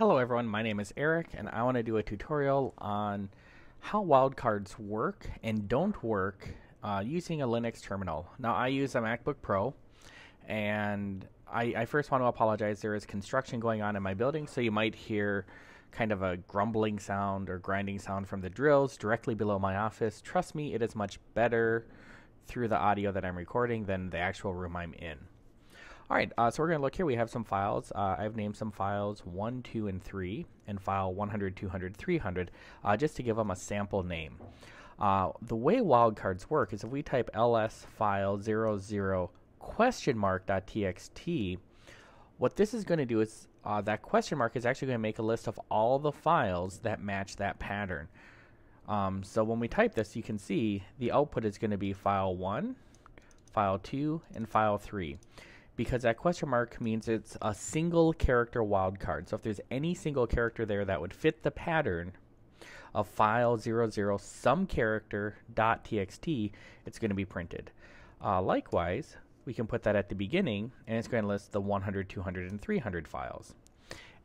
Hello everyone, my name is Eric and I want to do a tutorial on how wildcards work and don't work using a Linux terminal. Now I use a MacBook Pro and I first want to apologize. There is construction going on in my building, so you might hear kind of a grumbling sound or grinding sound from the drills directly below my office. Trust me, it is much better through the audio that I'm recording than the actual room I'm in. Alright, so we're going to look here. We have some files. I've named some files 1, 2, and 3, and file 100, 200, 300, just to give them a sample name. The way wildcards work is if we type ls file 00 question mark.txt, what this is going to do is that question mark is actually going to make a list of all the files that match that pattern. So when we type this, you can see the output is going to be file 1, file 2, and file 3. Because that question mark means it's a single character wildcard. So if there's any single character there that would fit the pattern of file 00 some character.txt, it's going to be printed. Likewise, we can put that at the beginning, and it's going to list the 100, 200, and 300 files.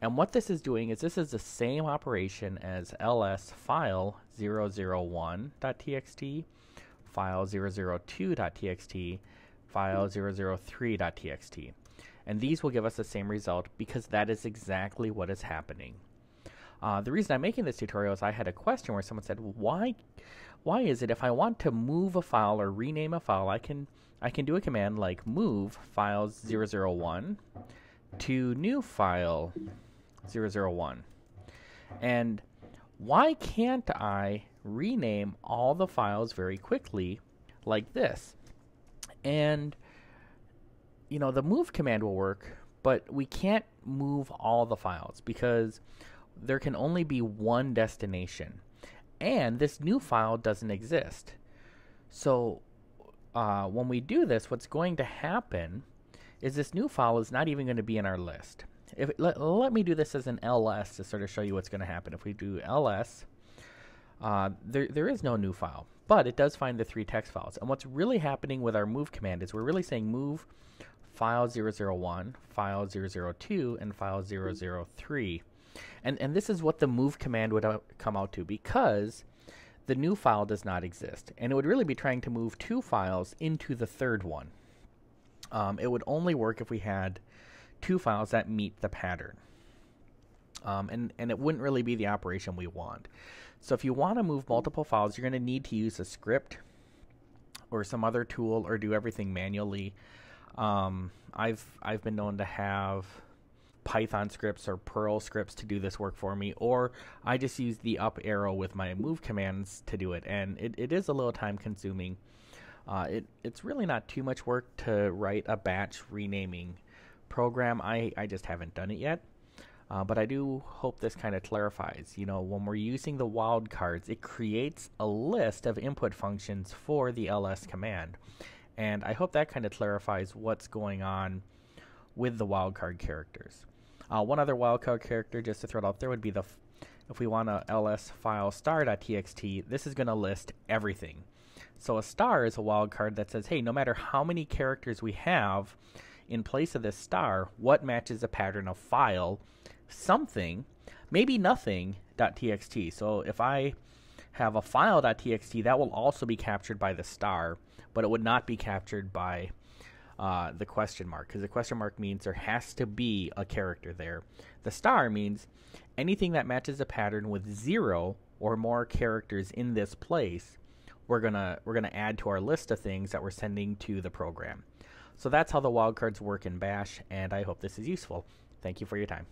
And what this is doing is this is the same operation as ls file 001.txt, file 002.txt, file 003.txt, and these will give us the same result because that is exactly what is happening. The reason I'm making this tutorial is I had a question where someone said, why is it if I want to move a file or rename a file, I can do a command like move file 001 to new file 001, and why can't I rename all the files very quickly like this? And, you know, the move command will work, but we can't move all the files because there can only be one destination. And this new file doesn't exist. So when we do this, what's going to happen is this new file is not even going to be in our list. Let me do this as an ls to sort of show you what's going to happen. If we do ls, there is no new file, but it does find the 3 text files. And what's really happening with our move command is we're really saying move file 001, file 002, and file 003. And this is what the move command would come out to because the new file does not exist. And it would really be trying to move 2 files into the third one. It would only work if we had 2 files that meet the pattern. And it wouldn't really be the operation we want. So if you want to move multiple files, you're going to need to use a script or some other tool or do everything manually. I've been known to have Python scripts or Perl scripts to do this work for me, or I just use the up arrow with my move commands to do it, and it is a little time consuming. It's really not too much work to write a batch renaming program. I just haven't done it yet. But I do hope this kind of clarifies, you know, when we're using the wildcards, it creates a list of input functions for the ls command. And I hope that kind of clarifies what's going on with the wildcard characters. One other wildcard character, just to throw it out there, would be if we want a ls file star.txt, this is going to list everything. So a star is a wildcard that says, hey, no matter how many characters we have in place of this star, what matches a pattern of file something, maybe nothing.txt. So if I have a file.txt, that will also be captured by the star, but it would not be captured by the question mark, because the question mark means there has to be a character there. The star means anything that matches a pattern with 0 or more characters in this place, we're gonna add to our list of things that we're sending to the program. So that's how the wildcards work in Bash, and I hope this is useful. Thank you for your time.